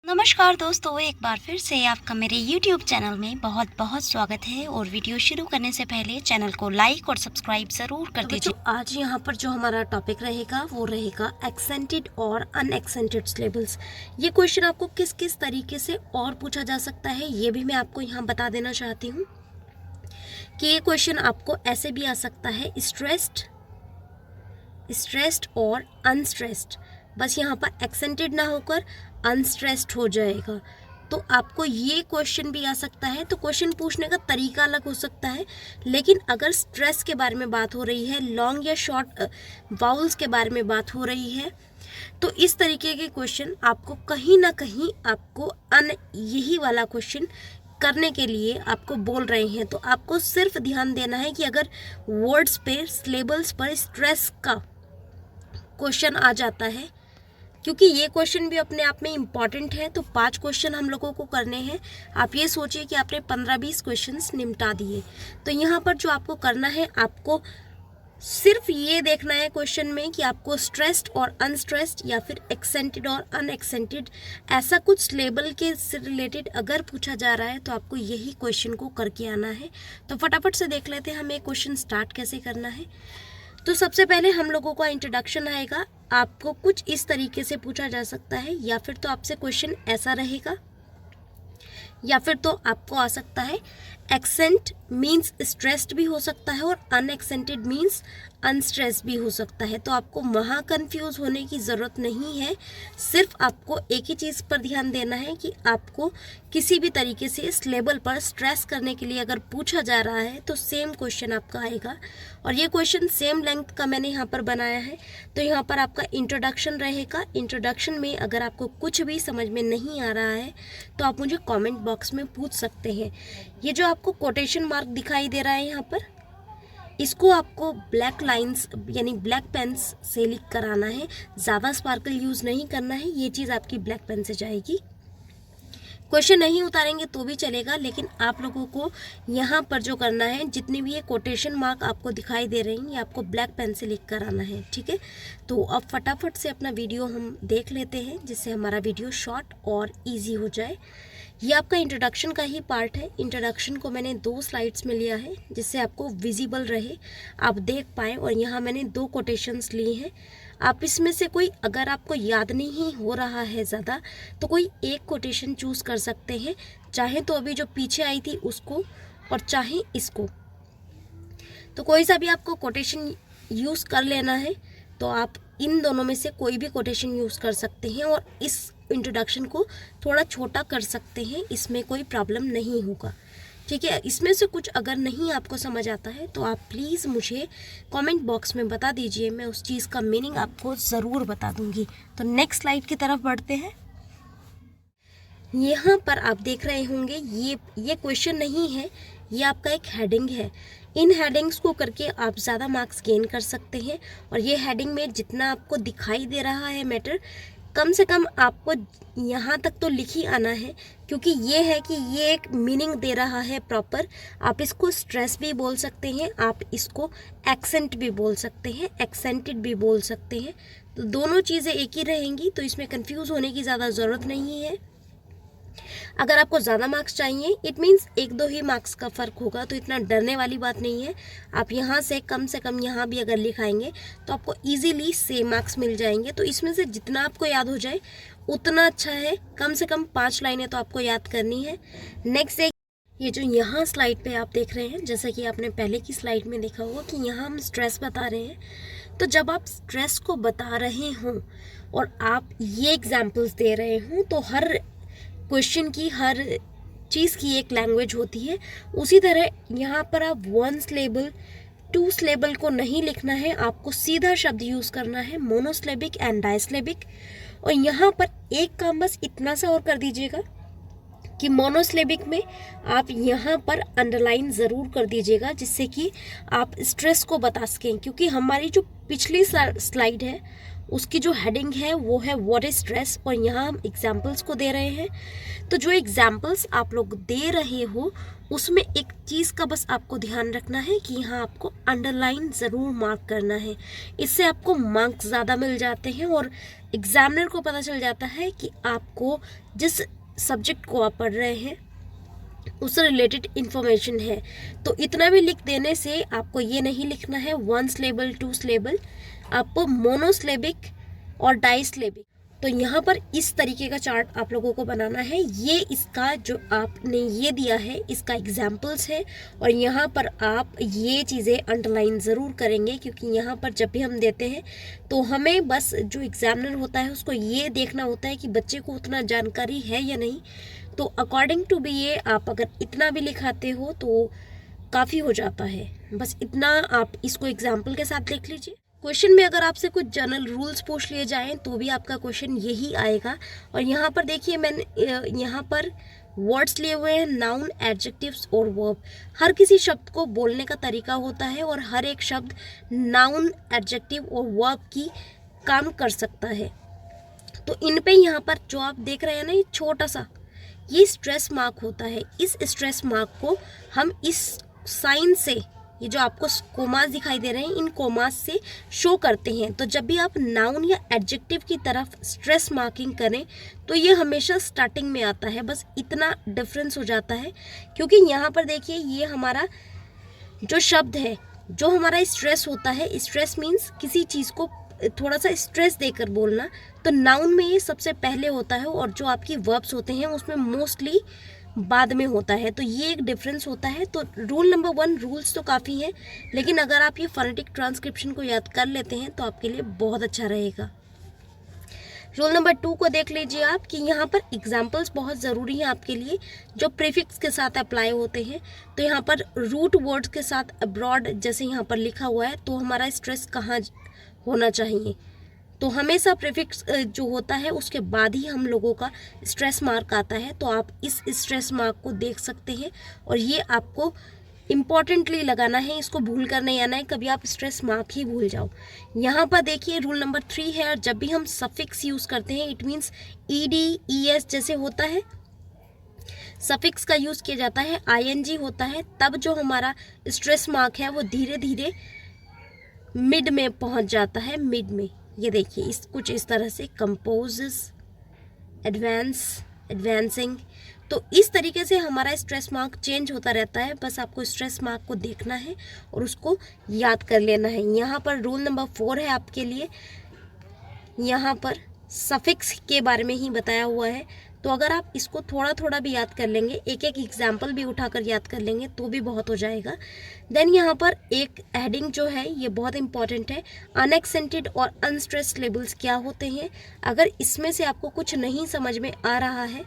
नमस्कार दोस्तों, एक बार फिर से आपका मेरे YouTube चैनल में बहुत बहुत स्वागत है। और वीडियो शुरू करने से पहले चैनल को लाइक और सब्सक्राइब ज़रूर कर दीजिए। आज यहाँ पर जो हमारा टॉपिक रहेगा वो रहेगा एक्सेंटेड और अनएक्सेंटेड सिलेबल्स। ये क्वेश्चन आपको किस किस तरीके से और पूछा जा सकता है ये भी मैं आपको यहाँ बता देना चाहती हूँ कि ये क्वेश्चन आपको ऐसे भी आ सकता है, स्ट्रेस्ड और अनस्ट्रेस्ड। बस यहाँ पर एक्सेंटेड ना होकर अनस्ट्रेस्ड हो जाएगा। तो आपको ये क्वेश्चन भी आ सकता है। तो क्वेश्चन पूछने का तरीका अलग हो सकता है, लेकिन अगर स्ट्रेस के बारे में बात हो रही है, लॉन्ग या शॉर्ट वाउल्स के बारे में बात हो रही है, तो इस तरीके के क्वेश्चन आपको कहीं ना कहीं आपको यही वाला क्वेश्चन करने के लिए आपको बोल रहे हैं। तो आपको सिर्फ ध्यान देना है कि अगर वर्ड्स पे, सिलेबल्स पर स्ट्रेस का क्वेश्चन आ जाता है, क्योंकि ये क्वेश्चन भी अपने आप में इम्पॉर्टेंट है, तो 5 क्वेश्चन हम लोगों को करने हैं। आप ये सोचिए कि आपने 15-20 क्वेश्चंस निपटा दिए। तो यहाँ पर जो आपको करना है, आपको सिर्फ ये देखना है क्वेश्चन में कि आपको स्ट्रेस्ड और अनस्ट्रेस्ड या फिर एक्सेंटेड और अनएक्सेंटेड ऐसा कुछ सिलेबल के से रिलेटेड अगर पूछा जा रहा है तो आपको यही क्वेश्चन को करके आना है। तो फटाफट से देख लेते हैं हमें क्वेश्चन स्टार्ट कैसे करना है। तो सबसे पहले हम लोगों का इंट्रोडक्शन आएगा। आपको कुछ इस तरीके से पूछा जा सकता है, या फिर तो आपसे क्वेश्चन ऐसा रहेगा, या फिर तो आपको आ सकता है एक्सेंट मीन्स स्ट्रेस्ड भी हो सकता है और अनएक्सेंटेड मीन्स अनस्ट्रेस्ड भी हो सकता है। तो आपको वहाँ कंफ्यूज होने की ज़रूरत नहीं है। सिर्फ आपको एक ही चीज़ पर ध्यान देना है कि आपको किसी भी तरीके से इस लेवल पर स्ट्रेस करने के लिए अगर पूछा जा रहा है तो सेम क्वेश्चन आपका आएगा। और ये क्वेश्चन सेम लेंथ का मैंने यहाँ पर बनाया है। तो यहाँ पर आपका इंट्रोडक्शन रहेगा। इंट्रोडक्शन में अगर आपको कुछ भी समझ में नहीं आ रहा है तो आप मुझे कमेंट बॉक्स में पूछ सकते हैं। ये जो आपको कोटेशन मार्क दिखाई दे रहा है यहाँ पर, इसको आपको ब्लैक लाइंस यानी ब्लैक पेन्स से लिख कर आना है। ज़्यादा स्पार्कल यूज़ नहीं करना है, ये चीज़ आपकी ब्लैक पेन से जाएगी। क्वेश्चन नहीं उतारेंगे तो भी चलेगा, लेकिन आप लोगों को यहाँ पर जो करना है, जितनी भी ये कोटेशन मार्क आपको दिखाई दे रही हैं, ये आपको ब्लैक पेन से लिख कर आना है, ठीक है। तो अब फटाफट से अपना वीडियो हम देख लेते हैं, जिससे हमारा वीडियो शॉर्ट और ईजी हो जाए। ये आपका इंट्रोडक्शन का ही पार्ट है। इंट्रोडक्शन को मैंने 2 स्लाइड्स में लिया है, जिससे आपको विजिबल रहे, आप देख पाएँ। और यहाँ मैंने 2 कोटेशंस लिए हैं। आप इसमें से कोई, अगर आपको याद नहीं हो रहा है ज़्यादा, तो कोई एक कोटेशन चूज़ कर सकते हैं, चाहे तो अभी जो पीछे आई थी उसको, और चाहे इसको। तो कोई सा भी आपको कोटेशन यूज़ कर लेना है। तो आप इन दोनों में से कोई भी कोटेशन यूज़ कर सकते हैं और इस इंट्रोडक्शन को थोड़ा छोटा कर सकते हैं, इसमें कोई प्रॉब्लम नहीं होगा, ठीक है। इसमें से कुछ अगर नहीं आपको समझ आता है तो आप प्लीज़ मुझे कमेंट बॉक्स में बता दीजिए, मैं उस चीज़ का मीनिंग आपको ज़रूर बता दूंगी। तो नेक्स्ट स्लाइड की तरफ बढ़ते हैं। यहाँ पर आप देख रहे होंगे, ये क्वेश्चन नहीं है, ये आपका एक हेडिंग है। इन हेडिंग्स को करके आप ज़्यादा मार्क्स गेन कर सकते हैं। और ये हेडिंग में जितना आपको दिखाई दे रहा है मैटर, कम से कम आपको यहाँ तक तो लिख ही आना है, क्योंकि ये है कि ये एक मीनिंग दे रहा है प्रॉपर। आप इसको स्ट्रेस भी बोल सकते हैं, आप इसको एक्सेंट भी बोल सकते हैं, एक्सेंटेड भी बोल सकते हैं। तो दोनों चीज़ें एक ही रहेंगी, तो इसमें कंफ्यूज होने की ज़्यादा ज़रूरत नहीं है। अगर आपको ज़्यादा मार्क्स चाहिए, इट मीन्स 1-2 ही मार्क्स का फ़र्क होगा, तो इतना डरने वाली बात नहीं है। आप यहाँ से कम यहाँ भी अगर लिखाएंगे तो आपको इजीली सेम मार्क्स मिल जाएंगे। तो इसमें से जितना आपको याद हो जाए उतना अच्छा है। कम से कम 5 लाइनें तो आपको याद करनी है। नेक्स्ट एक, ये जो यहाँ स्लाइड पे आप देख रहे हैं, जैसा कि आपने पहले की स्लाइड में देखा होगा कि यहाँ हम स्ट्रेस बता रहे हैं। तो जब आप स्ट्रेस को बता रहे हों और आप ये एग्जाम्पल्स दे रहे हों, तो हर क्वेश्चन की, हर चीज़ की एक लैंग्वेज होती है। उसी तरह यहाँ पर आप 1 सिलेबल 2 सिलेबल को नहीं लिखना है, आपको सीधा शब्द यूज़ करना है, मोनोसिलेबिक एंड डाइसिलेबिक। और यहाँ पर एक काम बस इतना सा और कर दीजिएगा कि मोनोसिलेबिक में आप यहाँ पर अंडरलाइन ज़रूर कर दीजिएगा, जिससे कि आप स्ट्रेस को बता सकें। क्योंकि हमारी जो पिछली स्लाइड है उसकी जो हेडिंग है वो है व्हाट इज स्ट्रेस, और यहाँ हम एग्जाम्पल्स को दे रहे हैं। तो जो एग्जाम्पल्स आप लोग दे रहे हो उसमें एक चीज़ का बस आपको ध्यान रखना है कि यहाँ आपको अंडरलाइन ज़रूर मार्क करना है। इससे आपको मार्क्स ज़्यादा मिल जाते हैं और एग्जामिनर को पता चल जाता है कि आपको जिस सब्जेक्ट को आप पढ़ रहे हैं उससे रिलेटेड इंफॉर्मेशन है। तो इतना भी लिख देने से आपको ये नहीं लिखना है 1 सिलेबल 2 सिलेबल, आपको मोनोसिलेबिक और डाइसिलेबिक। तो यहाँ पर इस तरीके का चार्ट आप लोगों को बनाना है। ये इसका जो आपने ये दिया है इसका एग्जाम्पल्स है, और यहाँ पर आप ये चीज़ें अंडरलाइन ज़रूर करेंगे, क्योंकि यहाँ पर जब भी हम देते हैं तो हमें बस जो एग्जामिनर होता है उसको ये देखना होता है कि बच्चे को उतना जानकारी है या नहीं। तो अकॉर्डिंग टू भी ये आप अगर इतना भी लिखाते हो तो काफ़ी हो जाता है। बस इतना आप इसको एग्जाम्पल के साथ देख लीजिए। क्वेश्चन में अगर आपसे कुछ जनरल रूल्स पूछ लिए जाएं तो भी आपका क्वेश्चन यही आएगा। और यहाँ पर देखिए मैंने यहाँ पर वर्ड्स लिए हुए हैं, नाउन, एडजेक्टिव्स और वर्ब। हर किसी शब्द को बोलने का तरीका होता है और हर एक शब्द नाउन, एडजेक्टिव और वर्ब की काम कर सकता है। तो इन पे यहाँ पर जो आप देख रहे हैं ना, ये छोटा सा ये स्ट्रेस मार्क होता है। इस स्ट्रेस मार्क को हम इस साइन से, ये जो आपको कोमास दिखाई दे रहे हैं, इन कोमास से शो करते हैं। तो जब भी आप नाउन या एडजेक्टिव की तरफ स्ट्रेस मार्किंग करें तो ये हमेशा स्टार्टिंग में आता है। बस इतना डिफरेंस हो जाता है, क्योंकि यहाँ पर देखिए ये हमारा जो शब्द है, जो हमारा स्ट्रेस होता है, स्ट्रेस मीन्स किसी चीज़ को थोड़ा सा स्ट्रेस देकर बोलना, तो नाउन में ये सबसे पहले होता है और जो आपकी वर्ब्स होते हैं उसमें मोस्टली बाद में होता है। तो ये एक डिफरेंस होता है। तो रूल नंबर 1, रूल्स तो काफ़ी हैं, लेकिन अगर आप ये फोनेटिक ट्रांसक्रिप्शन को याद कर लेते हैं तो आपके लिए बहुत अच्छा रहेगा। रूल नंबर 2 को देख लीजिए आप कि यहाँ पर एग्जाम्पल्स बहुत ज़रूरी हैं आपके लिए, जो प्रीफिक्स के साथ अप्लाई होते हैं। तो यहाँ पर रूट वर्ड्स के साथ अब्रॉड जैसे यहाँ पर लिखा हुआ है, तो हमारा स्ट्रेस कहाँ होना चाहिए, तो हमेशा प्रीफिक्स जो होता है उसके बाद ही हम लोगों का स्ट्रेस मार्क आता है। तो आप इस स्ट्रेस मार्क को देख सकते हैं और ये आपको इम्पॉर्टेंटली लगाना है, इसको भूल कर नहीं आना है, कभी आप स्ट्रेस मार्क ही भूल जाओ। यहाँ पर देखिए रूल नंबर 3 है, जब भी हम सफिक्स यूज़ करते हैं, इट मीन्स ईडी, ईएस जैसे होता है, सफिक्स का यूज़ किया जाता है, आईएनजी होता है, तब जो हमारा स्ट्रेस मार्क है वो धीरे धीरे मिड में पहुँच जाता है। मिड में ये देखिए इस कुछ इस तरह से कंपोजेस, एडवांस, एडवांसिंग, तो इस तरीके से हमारा स्ट्रेस मार्क चेंज होता रहता है। बस आपको स्ट्रेस मार्क को देखना है और उसको याद कर लेना है। यहाँ पर रूल नंबर 4 है आपके लिए, यहाँ पर सफिक्स के बारे में ही बताया हुआ है। तो अगर आप इसको थोड़ा थोड़ा भी याद कर लेंगे, एक एक एग्जाम्पल भी उठाकर याद कर लेंगे तो भी बहुत हो जाएगा। देन यहाँ पर एक हेडिंग जो है ये बहुत इंपॉर्टेंट है, अनएक्सेंटेड और अनस्ट्रेस्ड लेबल्स क्या होते हैं। अगर इसमें से आपको कुछ नहीं समझ में आ रहा है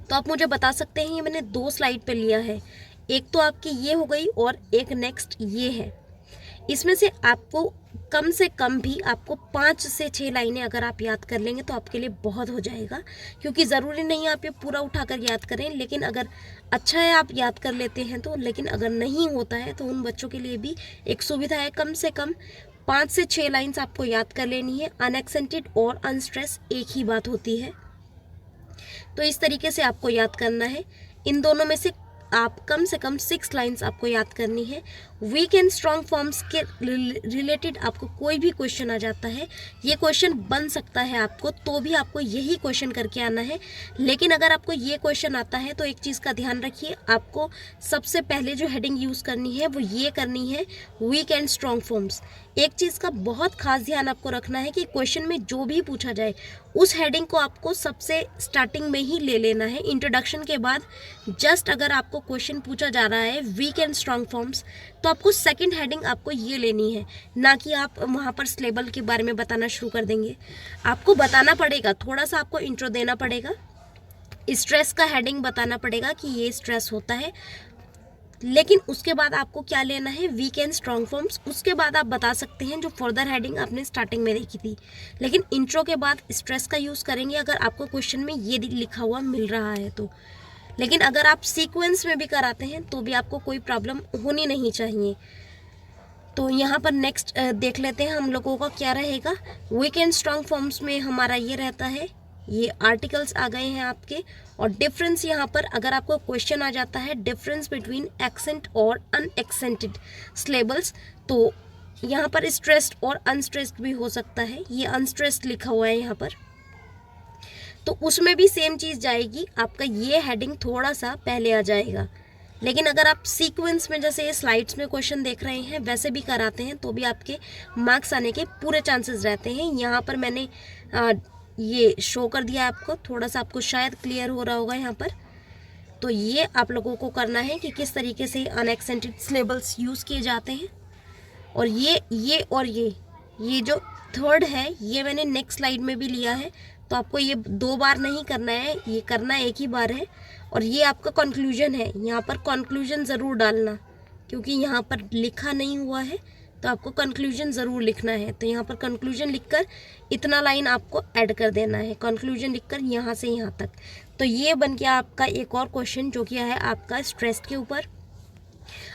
तो आप मुझे बता सकते हैं। ये मैंने 2 स्लाइड पे लिया है, एक तो आपकी ये हो गई और एक नेक्स्ट ये है। इसमें से आपको कम से कम भी आपको 5 से 6 लाइनें अगर आप याद कर लेंगे तो आपके लिए बहुत हो जाएगा, क्योंकि ज़रूरी नहीं है आप ये पूरा उठाकर याद करें, लेकिन अगर अच्छा है आप याद कर लेते हैं तो। लेकिन अगर नहीं होता है तो उन बच्चों के लिए भी एक सुविधा है, कम से कम 5 से 6 लाइन्स आपको याद कर लेनी है। अनएक्सेंटेड और अनस्ट्रेस एक ही बात होती है, तो इस तरीके से आपको याद करना है। इन दोनों में से आप कम से कम 6 लाइन्स आपको याद करनी है। वीक एंड स्ट्रॉन्ग फॉर्म्स के रिलेटेड आपको कोई भी क्वेश्चन आ जाता है, ये क्वेश्चन बन सकता है आपको, तो भी आपको यही क्वेश्चन करके आना है। लेकिन अगर आपको ये क्वेश्चन आता है तो एक चीज़ का ध्यान रखिए, आपको सबसे पहले जो हेडिंग यूज़ करनी है वो ये करनी है, वीक एंड स्ट्रॉन्ग फॉर्म्स। एक चीज़ का बहुत खास ध्यान आपको रखना है कि क्वेश्चन में जो भी पूछा जाए उस हेडिंग को आपको सबसे स्टार्टिंग में ही ले लेना है, इंट्रोडक्शन के बाद। जस्ट अगर आपको क्वेश्चन पूछा जा रहा है वीक एंड स्ट्रॉन्ग फॉर्म्स, तो आपको सेकंड हेडिंग आपको ये लेनी है, ना कि आप वहाँ पर स्लेबल के बारे में बताना शुरू कर देंगे। आपको बताना पड़ेगा, थोड़ा सा आपको इंट्रो देना पड़ेगा, स्ट्रेस का हेडिंग बताना पड़ेगा कि ये स्ट्रेस होता है, लेकिन उसके बाद आपको क्या लेना है, वीक एंड स्ट्रॉन्ग फॉर्म्स। उसके बाद आप बता सकते हैं जो फर्दर हेडिंग आपने स्टार्टिंग में देखी थी, लेकिन इंट्रो के बाद स्ट्रेस का यूज़ करेंगे अगर आपको क्वेश्चन में ये लिखा हुआ मिल रहा है तो। लेकिन अगर आप सीक्वेंस में भी कराते हैं तो भी आपको कोई प्रॉब्लम होनी नहीं चाहिए। तो यहाँ पर नेक्स्ट देख लेते हैं हम लोगों का क्या रहेगा। वीक एंड स्ट्रांग फॉर्म्स में हमारा ये रहता है, ये आर्टिकल्स आ गए हैं आपके। और डिफरेंस यहाँ पर अगर आपको क्वेश्चन आ जाता है डिफरेंस बिटवीन एक्सेंट और अनएक्सेंटेड सिलेबल्स, तो यहाँ पर स्ट्रेस्ड और अनस्ट्रेस्ड भी हो सकता है। ये अनस्ट्रेस्ड लिखा हुआ है यहाँ पर, तो उसमें भी सेम चीज़ जाएगी, आपका ये हेडिंग थोड़ा सा पहले आ जाएगा। लेकिन अगर आप सीक्वेंस में जैसे स्लाइड्स में क्वेश्चन देख रहे हैं वैसे भी कराते हैं तो भी आपके मार्क्स आने के पूरे चांसेस रहते हैं। यहाँ पर मैंने ये शो कर दिया आपको, थोड़ा सा आपको शायद क्लियर हो रहा होगा यहाँ पर। तो ये आप लोगों को करना है कि किस तरीके से अनएक्सेंटेड सिलेबल्स यूज़ किए जाते हैं। और ये जो थर्ड है ये मैंने नेक्स्ट स्लाइड में भी लिया है, तो आपको ये 2 बार नहीं करना है, ये करना एक ही बार है। और ये आपका कंक्लूजन है, यहाँ पर कंक्लूजन ज़रूर डालना, क्योंकि यहाँ पर लिखा नहीं हुआ है तो आपको कंक्लूजन ज़रूर लिखना है। तो यहाँ पर कंक्लूजन लिखकर इतना लाइन आपको ऐड कर देना है, कंक्लूजन लिखकर यहाँ से यहाँ तक। तो ये बन गया आपका एक और क्वेश्चन जो किया है आपका स्ट्रेस के ऊपर।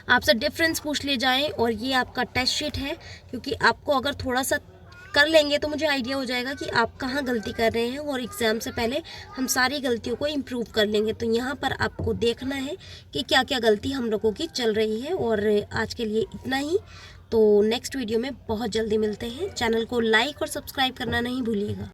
आपसे डिफरेंस पूछ ले जाएं और ये आपका टेस्ट शीट है, क्योंकि आपको अगर थोड़ा सा कर लेंगे तो मुझे आइडिया हो जाएगा कि आप कहाँ गलती कर रहे हैं, और एग्ज़ाम से पहले हम सारी गलतियों को इम्प्रूव कर लेंगे। तो यहाँ पर आपको देखना है कि क्या क्या गलती हम लोगों की चल रही है। और आज के लिए इतना ही, तो नेक्स्ट वीडियो में बहुत जल्दी मिलते हैं। चैनल को लाइक और सब्सक्राइब करना नहीं भूलिएगा।